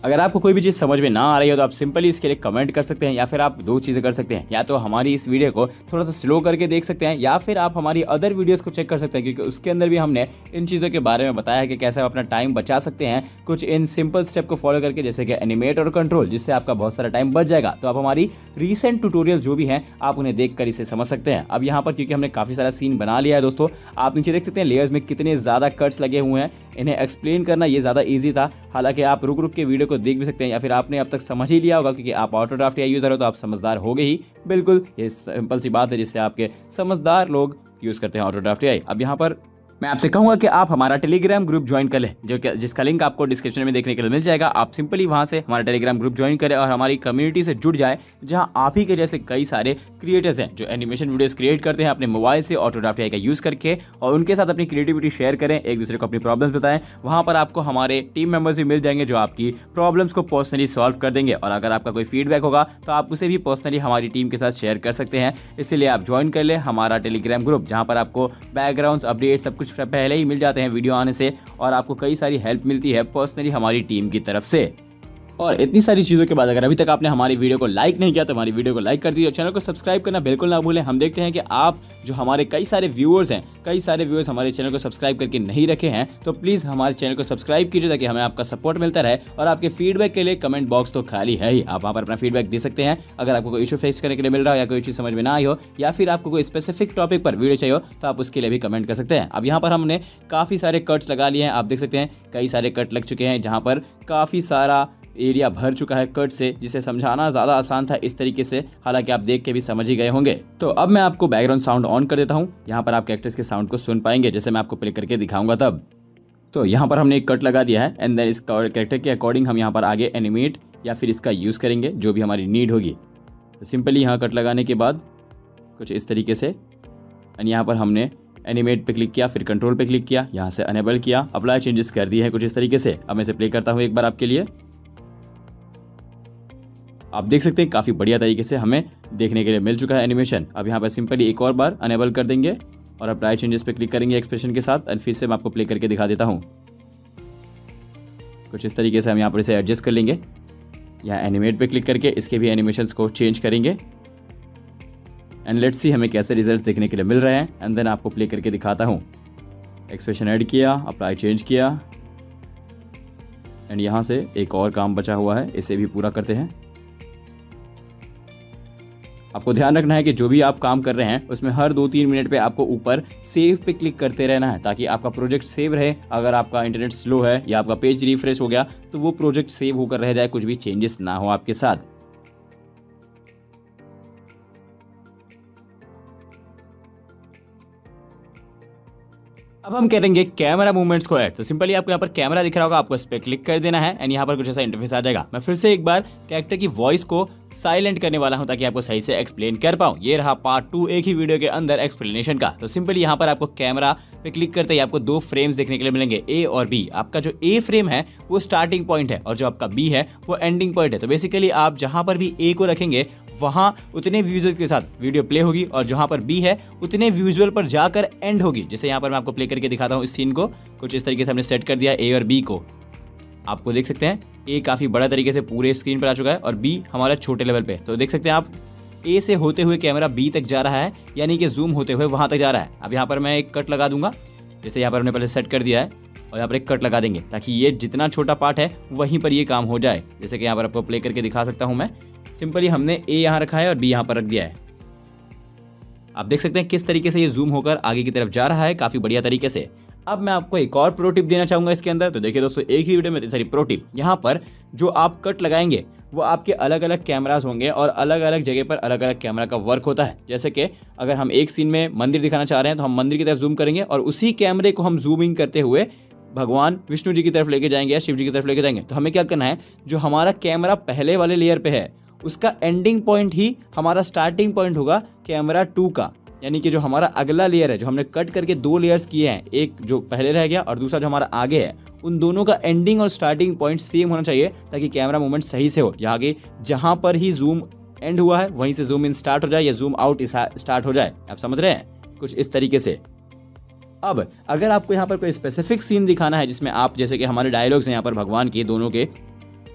अगर आपको कोई भी चीज़ समझ में ना आ रही हो तो आप सिंपली इसके लिए कमेंट कर सकते हैं, या फिर आप 2 चीज़ें कर सकते हैं, या तो हमारी इस वीडियो को थोड़ा सा स्लो करके देख सकते हैं या फिर आप हमारी अदर वीडियोस को चेक कर सकते हैं, क्योंकि उसके अंदर भी हमने इन चीज़ों के बारे में बताया है कि कैसे आप अपना टाइम बचा सकते हैं कुछ इन सिंपल स्टेप को फॉलो करके, जैसे कि एनिमेट और कंट्रोल, जिससे आपका बहुत सारा टाइम बच जाएगा। तो आप हमारी रीसेंट ट्यूटोरियल जो भी हैं आप उन्हें देख कर इसे समझ सकते हैं। अब यहाँ पर क्योंकि हमने काफ़ी सारा सीन बना लिया है दोस्तों, आप नीचे देख सकते हैं लेयर्स में कितने ज़्यादा कट्स लगे हुए हैं। इन्हें एक्सप्लेन करना ये ज़्यादा ईजी था, हालांकि आप रुक रुक के वीडियो को देख भी सकते हैं या फिर आपने अब तक समझ ही लिया होगा क्योंकि आप ऑटोड्राफ्ट या यूज़र हो तो आप समझदार हो गए ही। बिल्कुल ये सिंपल सी बात है जिससे आपके समझदार लोग यूज़ करते हैं ऑटोड्राफ्ट AI। अब यहाँ पर मैं आपसे कहूंगा कि आप हमारा टेलीग्राम ग्रुप ज्वाइन कर लें, जिसका लिंक आपको डिस्क्रिप्शन में देखने के लिए मिल जाएगा। आप सिंपली वहां से हमारा टेलीग्राम ग्रुप ज्वाइन करें और हमारी कम्युनिटी से जुड़ जाए, जहां आप ही के जैसे कई सारे क्रिएटर्स हैं जो एनिमेशन वीडियोस क्रिएट करते हैं अपने मोबाइल से ऑटोड्राफ्ट AI का यूज़ करके, और उनके साथ अपनी क्रिएटिविटी शेयर करें, एक दूसरे को अपनी प्रॉब्लम्स बताएं। वहाँ पर आपको हमारे टीम मेंबर्स भी मिल जाएंगे जो आपकी प्रॉब्लम्स को पर्सनली सॉल्व कर देंगे, और अगर आपका कोई फीडबैक होगा तो आप उसे भी पर्सनली हमारी टीम के साथ शेयर कर सकते हैं। इसलिए आप ज्वाइन कर लें हमारा टेलीग्राम ग्रुप, जहाँ पर आपको बैकग्राउंड्स अपडेट सब कुछ पहले ही मिल जाते हैं वीडियो आने से, और आपको कई सारी हेल्प मिलती है पर्सनली हमारी टीम की तरफ से। और इतनी सारी चीज़ों के बाद अगर अभी तक आपने हमारी वीडियो को लाइक नहीं किया तो हमारी वीडियो को लाइक कर दीजिए और चैनल को सब्सक्राइब करना बिल्कुल ना भूलें। हम देखते हैं कि आप जो हमारे कई सारे व्यूअर्स हैं, कई सारे व्यूअर्स हमारे चैनल को सब्सक्राइब करके नहीं रखे हैं, तो प्लीज़ हमारे चैनल को सब्सक्राइब कीजिए ताकि हमें आपका सपोर्ट मिलता रहे। और आपके फीडबैक के लिए कमेंट बॉक्स तो खाली है ही, आप वहाँ पर अपना फीडबैक दे सकते हैं। अगर आपको कोई इशू फेस करने के लिए मिल रहा हो या कोई चीज़ समझ में ना आई हो या फिर आपको कोई स्पेसिफिक टॉपिक पर वीडियो चाहिए हो तो आप उसके लिए भी कमेंट कर सकते हैं। अब यहाँ पर हमने काफ़ी सारे कट्स लगा लिए हैं, आप देख सकते हैं कई सारे कट लग चुके हैं, जहाँ पर काफ़ी सारा एरिया भर चुका है कट से, जिसे समझाना ज़्यादा आसान था इस तरीके से, हालांकि आप देख के भी समझ ही गए होंगे। तो अब मैं आपको बैकग्राउंड साउंड ऑन कर देता हूँ, यहाँ पर आप कैरेक्टर्स के साउंड को सुन पाएंगे जैसे मैं आपको प्ले करके दिखाऊंगा तब। तो यहाँ पर हमने एक कट लगा दिया है एंड देन इस कैरेक्टर के अकॉर्डिंग हम यहाँ पर आगे एनिमेट या फिर इसका यूज़ करेंगे जो भी हमारी नीड होगी। तो सिंपली यहाँ कट लगाने के बाद कुछ इस तरीके से, एंड यहाँ पर हमने एनिमेट पे क्लिक किया, फिर कंट्रोल पे क्लिक किया, यहाँ से अनेबल किया, अप्लाई चेंजेस कर दिए हैं कुछ इस तरीके से। अब मैं इसे प्ले करता हूँ एक बार आपके लिए। आप देख सकते हैं काफ़ी बढ़िया तरीके से हमें देखने के लिए मिल चुका है एनिमेशन। अब यहाँ पर सिंपली एक और बार अनेबल कर देंगे और अप्लाई चेंजेस पे क्लिक करेंगे एक्सप्रेशन के साथ, एंड फिर से मैं आपको प्ले करके दिखा देता हूँ। कुछ इस तरीके से हम यहाँ पर इसे एडजस्ट कर लेंगे। यहाँ एनिमेट पे क्लिक करके इसके भी एनिमेशंस को चेंज करेंगे एंड लेट्स सी हमें कैसे रिजल्ट देखने के लिए मिल रहे हैं। एंड देन आपको प्ले करके दिखाता हूँ। एक्सप्रेशन ऐड किया, अप्लाई चेंज किया, एंड यहाँ से एक और काम बचा हुआ है, इसे भी पूरा करते हैं। आपको ध्यान रखना है कि जो भी आप काम कर रहे हैं उसमें हर 2-3 मिनट पे आपको ऊपर सेव पे क्लिक करते रहना है, ताकि आपका प्रोजेक्ट सेव रहे। अगर आपका इंटरनेट स्लो है या आपका पेज रिफ्रेश हो गया तो वो प्रोजेक्ट सेव होकर रह जाए, कुछ भी चेंजेस ना हो आपके साथ। अब हम करेंगे कैमरा मूवमेंट्स को ऐड। तो सिंपली आपको यहाँ पर कैमरा दिख रहा होगा, आपको इस पर क्लिक कर देना है एंड यहाँ पर कुछ ऐसा इंटरफेस आ जाएगा। मैं फिर से एक बार कैरेक्टर की वॉइस को साइलेंट करने वाला हूं ताकि आपको सही से एक्सप्लेन कर पाऊं। ये रहा पार्ट 2 एक ही वीडियो के अंदर एक्सप्लेनेशन का। तो सिंपली यहाँ पर आपको कैमरा पे क्लिक करते ही आपको 2 फ्रेम्स देखने के लिए मिलेंगे, ए और बी। आपका जो ए फ्रेम है वो स्टार्टिंग पॉइंट है और जो आपका बी है वो एंडिंग पॉइंट है। तो बेसिकली आप जहां पर भी ए को रखेंगे वहां उतने विजुअल के साथ वीडियो प्ले होगी और जहां पर बी है उतने विजुअल पर जाकर एंड होगी। जैसे यहाँ पर मैं आपको प्ले करके दिखाता हूँ इस सीन को। कुछ इस तरीके से हमने सेट कर दिया ए और बी को। आपको देख सकते हैं ए काफी बड़ा तरीके से पूरे स्क्रीन पर आ चुका है और बी हमारा छोटे लेवल पे। तो देख सकते हैं आप ए से होते हुए कैमरा बी तक जा रहा है, यानी कि जूम होते हुए वहां तक जा रहा है। अब यहाँ पर मैं एक कट लगा दूंगा, जैसे यहाँ पर हमने पहले सेट कर दिया है, और यहाँ पर एक कट लगा देंगे ताकि ये जितना छोटा पार्ट है वहीं पर ये काम हो जाए। जैसे कि यहाँ पर आपको प्ले करके दिखा सकता हूँ मैं। सिंपली हमने ए यहाँ रखा है और बी यहाँ पर रख दिया है। आप देख सकते हैं किस तरीके से ये जूम होकर आगे की तरफ जा रहा है, काफी बढ़िया तरीके से। अब मैं आपको एक और प्रो टिप देना चाहूंगा इसके अंदर। तो देखिए दोस्तों, एक ही वीडियो में इतनी सारी प्रो टिप। यहाँ पर जो आप कट लगाएंगे वो आपके अलग अलग कैमरास होंगे और अलग अलग जगह पर अलग अलग कैमरा का वर्क होता है। जैसे कि अगर हम एक सीन में मंदिर दिखाना चाह रहे हैं तो हम मंदिर की तरफ जूम करेंगे और उसी कैमरे को हम जूमिंग करते हुए भगवान विष्णु जी की तरफ लेके जाएंगे या शिव जी की तरफ लेके जाएंगे। तो हमें क्या करना है, जो हमारा कैमरा पहले वाले लेयर पे है उसका एंडिंग पॉइंट ही हमारा स्टार्टिंग पॉइंट होगा कैमरा 2 का। यानी कि जो हमारा अगला लेयर है, जो हमने कट करके 2 लेयर्स किए हैं, एक जो पहले रह गया और दूसरा जो हमारा आगे है, उन दोनों का एंडिंग और स्टार्टिंग पॉइंट सेम होना चाहिए ताकि कैमरा मूवमेंट सही से हो। यहाँ के जहां पर ही जूम एंड हुआ है वहीं से जूम इन स्टार्ट हो जाए या जूम आउट स्टार्ट हो जाए। आप समझ रहे हैं, कुछ इस तरीके से। अब अगर आपको यहाँ पर कोई स्पेसिफिक सीन दिखाना है जिसमें आप, जैसे कि हमारे डायलॉग्स हैं यहाँ पर भगवान के दोनों के,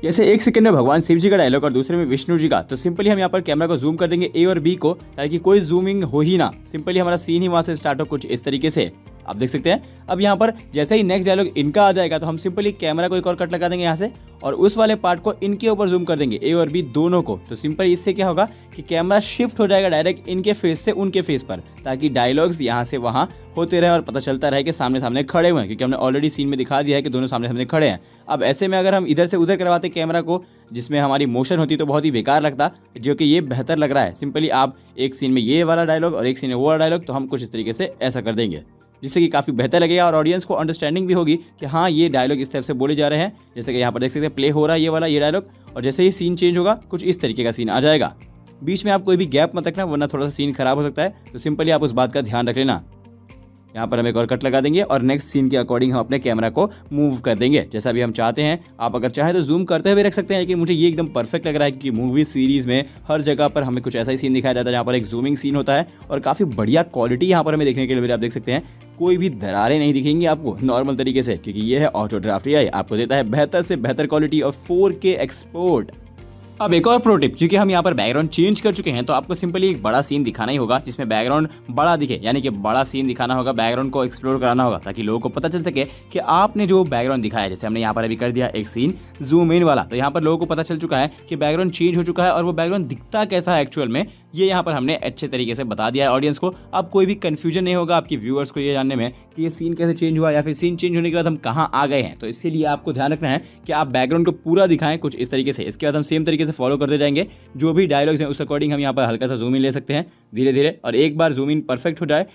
जैसे एक सेकंड में भगवान शिव जी का डायलॉग और दूसरे में विष्णु जी का, तो सिंपली हम यहाँ पर कैमरा को जूम कर देंगे ए और बी को ताकि कोई जूमिंग हो ही ना। सिंपली हमारा सीन ही वहां से स्टार्ट हो, कुछ इस तरीके से। आप देख सकते हैं। अब यहाँ पर जैसे ही नेक्स्ट डायलॉग इनका आ जाएगा तो हम सिंपली कैमरा को एक और कट लगा देंगे यहाँ से और उस वाले पार्ट को इनके ऊपर जूम कर देंगे, ए और बी दोनों को। तो सिंपली इससे क्या होगा कि कैमरा शिफ्ट हो जाएगा डायरेक्ट इनके फेस से उनके फेस पर, ताकि डायलॉग्स यहाँ से वहाँ होते रहे और पता चलता रहे कि सामने सामने खड़े हुए हैं, क्योंकि हमने ऑलरेडी सीन में दिखा दिया है कि दोनों सामने सामने खड़े हैं। अब ऐसे में अगर हम इधर से उधर करवाते कैमरा को जिसमें हमारी मोशन होती तो बहुत ही बेकार लगता, जो कि ये बेहतर लग रहा है। सिंपली आप एक सीन में ये वाला डायलॉग और एक सीन में वो वाला डायलॉग, तो हम कुछ इस तरीके से ऐसा कर देंगे जिससे कि काफ़ी बेहतर लगेगा और ऑडियंस को अंडरस्टैंडिंग भी होगी कि हाँ ये डायलॉग इस टाइप से बोले जा रहे हैं। जैसे कि यहाँ पर देख सकते हैं प्ले हो रहा है ये डायलॉग, और जैसे ही सीन चेंज होगा कुछ इस तरीके का सीन आ जाएगा। बीच में आप कोई भी गैप मत रखना वरना थोड़ा सा सीन खराब हो सकता है। तो सिंपली आप उस बात का ध्यान रख लेना। यहाँ पर हम एक और कट लगा देंगे और नेक्स्ट सीन के अकॉर्डिंग हम अपने कैमरा को मूव कर देंगे जैसा भी हम चाहते हैं। आप अगर चाहें तो जूम करते हुए रख सकते हैं, लेकिन मुझे ये एकदम परफेक्ट लग रहा है कि मूवी सीरीज में हर जगह पर हमें कुछ ऐसा ही सीन दिखाया जाता है जहाँ पर एक जूमिंग सीन होता है और काफ़ी बढ़िया क्वालिटी यहाँ पर हमें देखने के लिए मिली। आप देख सकते हैं कोई भी दरारें नहीं दिखेंगी आपको नॉर्मल तरीके से, क्योंकि ये है ऑटो ड्राफ्ट AI, आपको देता है बेहतर से बेहतर क्वालिटी और 4K एक्सपोर्ट। अब एक और प्रो टिप, क्योंकि हम यहाँ पर बैकग्राउंड चेंज कर चुके हैं तो आपको सिंपली एक बड़ा सीन दिखाना ही होगा जिसमें बैकग्राउंड बड़ा दिखे, यानी कि बड़ा सीन दिखाना होगा, बैकग्राउंड को एक्सप्लोर कराना होगा ताकि लोगों को पता चल सके कि आपने जो बैकग्राउंड दिखाया है। जैसे हमने यहाँ पर अभी कर दिया एक सीन जूम इन वाला, तो यहाँ पर लोगों को पता चल चुका है कि बैकग्राउंड चेंज हो चुका है और वो बैकग्राउंड दिखता कैसा है एक्चुअल में, ये यहाँ पर हमने अच्छे तरीके से बता दिया है ऑडियंस को। अब कोई भी कंफ्यूजन नहीं होगा आपके व्यूअर्स को ये जानने में कि ये सीन कैसे चेंज हुआ या फिर सीन चेंज होने के बाद हम कहाँ आ गए हैं। तो इसीलिए आपको ध्यान रखना है कि आप बैकग्राउंड को पूरा दिखाएं कुछ इस तरीके से। इसके बाद हम सेम तरीके से फॉलो करते जाएंगे, जो भी डायलॉग्स हैं उस अकॉर्डिंग हम यहाँ पर हल्का सा जूम इन ले सकते हैं धीरे धीरे, और एक बार जूम इन परफेक्ट हो जाए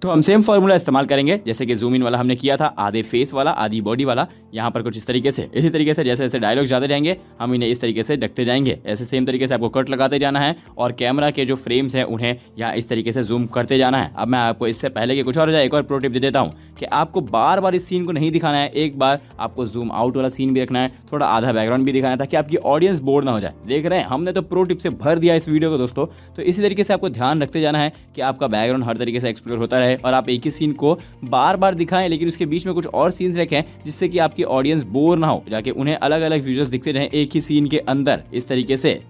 तो हम सेम फॉर्मूला इस्तेमाल करेंगे जैसे कि जूम इन वाला हमने किया था, आधे फेस वाला आधी बॉडी वाला, यहाँ पर कुछ इस तरीके से। इसी तरीके से जैसे जैसे डायलॉग जाते जाएंगे हम इन्हें इस तरीके से ढकते जाएंगे। ऐसे सेम तरीके से आपको कट लगाते जाना है और कैमरा के जो फ्रेम्स हैं उन्हें यहाँ इस तरीके से जूम करते जाना है। अब मैं आपको इससे पहले कि कुछ और जाए एक और प्रो टिप दे देता हूँ कि आपको बार बार इस सीन को नहीं दिखाना है, एक बार आपको जूम आउट वाला सीन भी रखना है, थोड़ा आधा बैकग्राउंड भी दिखाना है ताकि आपकी ऑडियंस बोर ना हो जाए। देख रहे हैं हमने तो प्रो टिप से भर दिया इस वीडियो को दोस्तों। तो इसी तरीके से आपको ध्यान रखते जाना है कि आपका बैकग्राउंड हर तरीके से एक्सप्लोर होता रहे और आप एक ही सीन को बार बार दिखाएं, लेकिन उसके बीच में कुछ और सीन्स रखें जिससे कि आपकी ऑडियंस बोर ना हो, जाके उन्हें अलग अलग विजुअल्स दिखते रहें एक ही सीन के अंदर इस तरीके से।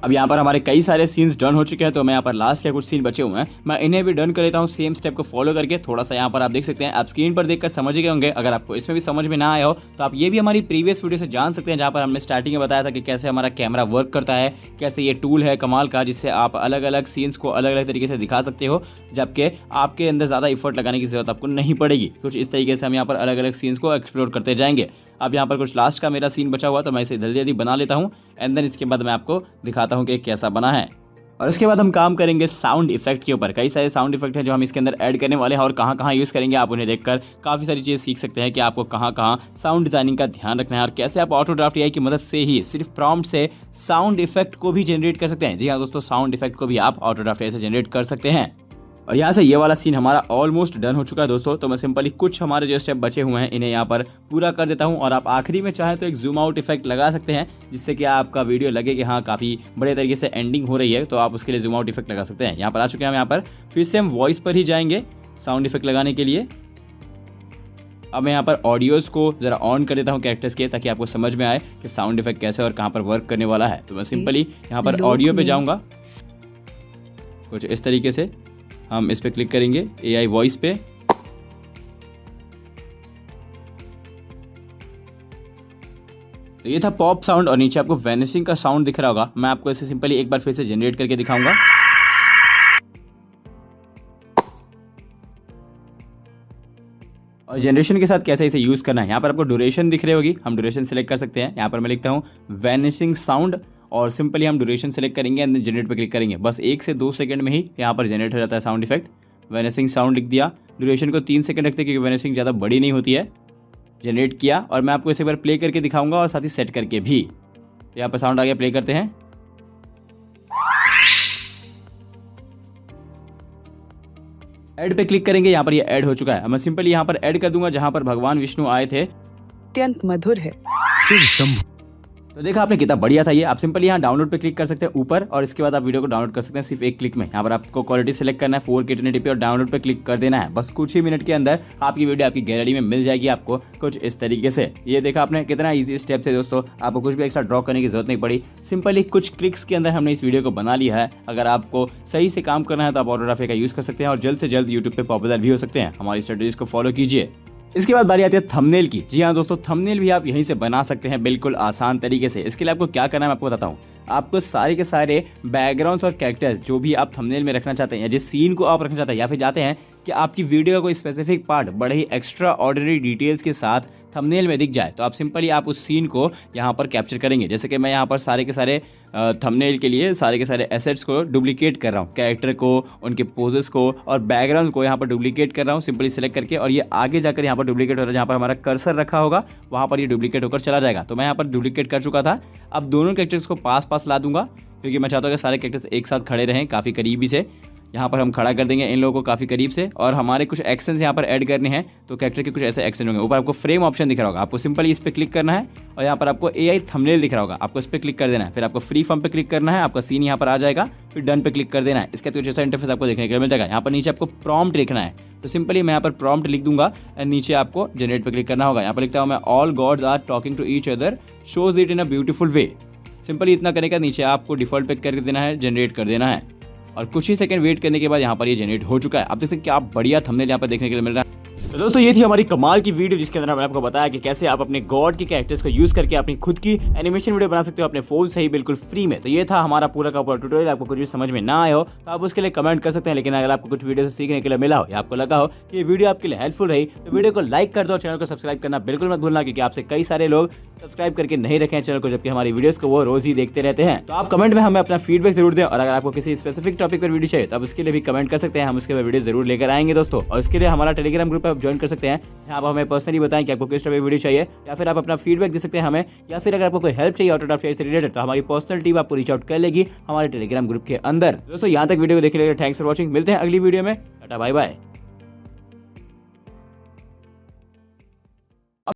अब यहाँ पर हमारे कई सारे सीन्स डन हो चुके हैं, तो मैं यहाँ पर लास्ट के कुछ सीन बचे हुए हैं, मैं इन्हें भी डन कर लेता हूँ सेम स्टेप को फॉलो करके। थोड़ा सा यहाँ पर आप देख सकते हैं, आप स्क्रीन पर देखकर समझ गए होंगे। अगर आपको इसमें भी समझ में ना आया हो तो आप ये भी हमारी प्रीवियस वीडियो से जान सकते हैं, जहाँ पर हमने स्टार्टिंग में बताया था कि कैसे हमारा कैमरा वर्क करता है, कैसे ये टूल है कमाल का, जिससे आप अलग अलग सीन्स को अलग अलग तरीके से दिखा सकते हो, जबकि आपके अंदर ज़्यादा एफर्ट लगाने की जरूरत आपको नहीं पड़ेगी। कुछ इस तरीके से हम यहाँ पर अलग अलग सीन्स को एक्सप्लोर करते जाएंगे। अब यहाँ पर कुछ लास्ट का मेरा सीन बचा हुआ, तो मैं इसे जल्दी जल्दी बना लेता हूँ एंड देन इसके बाद मैं आपको दिखाता हूँ कि कैसा बना है। और उसके बाद हम काम करेंगे साउंड इफेक्ट के ऊपर। कई सारे साउंड इफेक्ट हैं जो हम इसके अंदर ऐड करने वाले हैं और कहाँ कहाँ यूज़ करेंगे, आप उन्हें देखकर काफ़ी सारी चीज़ सीख सकते हैं कि आपको कहाँ कहाँ साउंड डिजाइनिंग का ध्यान रखना है और कैसे आप ऑटोड्राफ्ट एआई की मदद से ही सिर्फ प्रॉम्प्ट से साउंड इफेक्ट को भी जनरेट कर सकते हैं। जी हाँ दोस्तों, साउंड इफेक्ट को भी आप ऑटोड्राफ्ट एआई से जनरेट कर सकते हैं। और यहाँ से ये वाला सीन हमारा ऑलमोस्ट डन हो चुका है दोस्तों। तो मैं सिंपली कुछ हमारे जो स्टेप बचे हुए हैं इन्हें यहाँ पर पूरा कर देता हूँ, और आप आखिरी में चाहें तो एक जूम आउट इफेक्ट लगा सकते हैं, जिससे कि आपका वीडियो लगे कि हाँ काफ़ी बड़े तरीके से एंडिंग हो रही है, तो आप उसके लिए जूम आउट इफेक्ट लगा सकते हैं। यहाँ पर आ चुके हैं हम, यहाँ पर फिर से हम वॉइस पर ही जाएंगे साउंड इफेक्ट लगाने के लिए। अब मैं यहाँ पर ऑडियोज़ को ज़रा ऑन कर देता हूँ कैरेक्टर्स के, ताकि आपको समझ में आए कि साउंड इफेक्ट कैसे और कहाँ पर वर्क करने वाला है। तो मैं सिंपली यहाँ पर ऑडियो पे जाऊँगा, कुछ इस तरीके से हम इस पे क्लिक करेंगे एआई वॉइस पे। तो ये था पॉप साउंड और नीचे आपको वैनिशिंग का साउंड दिख रहा होगा। मैं आपको इसे सिंपली एक बार फिर से जनरेट करके दिखाऊंगा। और जनरेशन के साथ कैसे इसे यूज़ करना है, यहाँ पर आपको ड्यूरेशन दिख रही होगी, हम ड्यूरेशन सेलेक्ट कर सकते हैं। यहाँ पर मैं लिखता हूँ वैनिशिंग साउंड और सिंपली हम ड्यूरेशन सेलेक्ट करेंगे एंड जनरेट पे क्लिक करेंगे। बस 1 से 2 सेकंड में ही यहाँ पर जनरेट हो जाता है साउंड इफेक्ट। वैनिशिंग साउंड लिख दिया, ड्यूरेशन को 3 सेकंड रखते हैं क्योंकि वैनिशिंग ज़्यादा बड़ी नहीं होती है। जनरेट किया और मैं आपको इसे एक बार प्ले करके दिखाऊंगा और साथ ही सेट करके भी। तो यहाँ पर साउंड आ गया, प्ले करते हैं। ऐड पे क्लिक करेंगे, यहाँ पर ये ऐड हो चुका है। मैं सिंपली यहाँ पर ऐड कर दूंगा जहाँ पर भगवान विष्णु आए थे। अत्यंत मधुर है। शिव शंभु। तो देखा आपने कितना बढ़िया था ये। आप सिंपली यहाँ डाउनलोड पे क्लिक कर सकते हैं ऊपर, और इसके बाद आप वीडियो को डाउनलोड कर सकते हैं सिर्फ एक क्लिक में। यहाँ पर आपको क्वालिटी सेलेक्ट करना है 4K 1080p और डाउनलोड पे क्लिक कर देना है। बस कुछ ही मिनट के अंदर आपकी वीडियो आपकी गैलरी में मिल जाएगी आपको कुछ इस तरीके से। ये देखा आपने कितना ईजी स्टेप है दोस्तों, आपको कुछ भी एक्स्ट्रा ड्रॉ करने की जरूरत नहीं पड़ी। सिंपली कुछ क्लिक्स के अंदर हमने इस वीडियो को बना लिया है। अगर आपको सही से काम करना है तो आप ऑटोग्राफी का यूज़ कर सकते हैं और जल्द से जल्द यूट्यूब पे पॉपुलर भी हो सकते हैं। हमारी स्ट्रेटेजीज को फॉलो कीजिए। इसके बाद बारी आती है थंबनेल की। जी हाँ दोस्तों, थंबनेल भी आप यहीं से बना सकते हैं बिल्कुल आसान तरीके से। इसके लिए आपको क्या करना है मैं आपको बताता हूँ। आपको सारे के सारे बैकग्राउंड्स और कैरेक्टर्स जो भी आप थंबनेल में रखना चाहते हैं या जिस सीन को आप रखना चाहते हैं, या फिर जाते हैं कि आपकी वीडियो का कोई स्पेसिफिक पार्ट बड़े ही एक्स्ट्रा ऑर्डिनरी डिटेल्स के साथ थंबनेल में दिख जाए, तो आप सिंपली आप उस सीन को यहाँ पर कैप्चर करेंगे। जैसे कि मैं यहाँ पर सारे के सारे थंबनेल के लिए सारे के सारे एसेट्स को डुप्लीकेट कर रहा हूँ, कैरेक्टर को, उनके पोजेस को और बैकग्राउंड को यहाँ पर डुप्लीकेट कर रहा हूँ सिंपली सेलेक्ट करके। और ये आगे जाकर यहाँ पर डुप्लीकेट हो रहा है, जहाँ पर हमारा कर्सर रखा होगा वहाँ पर ये डुप्लीकेट होकर चला जाएगा। तो मैं यहाँ पर डुप्लीकेट कर चुका था। अब दोनों कैरेक्टर्स को पास पास ला दूंगा, क्योंकि मैं चाहता हूँ कि सारे कैरेक्टर्स एक साथ खड़े रहें काफ़ी करीबी से। यहाँ पर हम खड़ा कर देंगे इन लोगों को काफ़ी करीब से, और हमारे कुछ एक्शंस यहाँ पर ऐड करने हैं। तो कैरेक्टर के कुछ ऐसे एक्शन होंगे। ऊपर आपको फ्रेम ऑप्शन दिख रहा होगा, आपको सिंपली इस पर क्लिक करना है और यहाँ पर आपको एआई थंबनेल दिख रहा होगा, आपको इस पर क्लिक कर देना है। फिर आपको फ्री फॉर्म पे क्लिक करना है, आपका सीन यहाँ पर आ जाएगा, फिर डन पे क्लिक कर देना है। इसका कुछ ऐसा इंटरफेस आपको देखने के लिए मिल जाएगा। यहाँ पर नीचे आपको प्रॉम्प्ट लिखना है, तो सिंपली मैं यहाँ पर प्रॉम्प्ट लिख दूंगा एंड नीचे आपको जनरेट पे क्लिक करना होगा। यहाँ पर लिखता हूँ मैं, all gods are talking to each other, shows it in a beautiful way. Simply इतना करने का नीचे आपको डिफॉल्ट पे कर देना है, जनरेट कर देना है, और कुछ ही सेकंड वेट करने के बाद यहाँ पर ये जनरेट हो चुका है। आप देख सकते हैं क्या बढ़िया थंबनेल यहाँ पर देखने के लिए मिल रहा है। तो दोस्तों ये थी हमारी कमाल की वीडियो, जिसके अंदर मैंने आपको बताया कि कैसे आप अपने गॉड के कैरेक्टर्स को यूज करके अपनी खुद की एनिमेशन वीडियो बना सकते हो अपने फोन से ही बिल्कुल फ्री में। तो ये था हमारा पूरा का पूरा ट्यूटोरियल। आपको कुछ भी समझ में ना आया हो तो आप उसके लिए कमेंट कर सकते हैं, लेकिन अगर आपको कुछ वीडियो से सीखने के लिए मिला हो या आपको लगा हो कि ये वीडियो आपके लिए हेल्पफुल रही, तो वीडियो को लाइक कर दो और चैनल को सब्सक्राइब करना बिल्कुल मत भूलना, क्योंकि आपसे कई सारे लोग सब्सक्राइब करके नहीं रखे हैं चैनल को, जबकि हमारी वीडियोस को वो रोज ही देखते रहते हैं। तो आप कमेंट में हमें अपना फीडबैक जरूर दें, और अगर आपको किसी स्पेसिफिक टॉपिक पर वीडियो चाहिए तो आप उसके लिए भी कमेंट कर सकते हैं, हम उसके वीडियो जरूर लेकर आएंगे दोस्तों। और इसके लिए हमारा टेलीग्राम ग्रुप आप ज्वाइन कर सकते हैं, जहाँ आप हमें पर्सनली बताएं कि आपको किस टाइप की वीडियो चाहिए, या फिर आप अपना फीडबैक दे सकते हैं हमें, या फिर अगर आपको कोई हेल्प चाहिए ऑटोड्राफ्ट से रिलेटेड, तो हमारी पर्सनल टीम आपको रीच आउट कर लेगी हमारे टेलीग्राम ग्रुप के अंदर। दोस्तों यहाँ तक वीडियो को देखने के लिए थैंक्स फॉर वॉचिंग। मिलते हैं अगली वीडियो में, टाटा बाय बाय।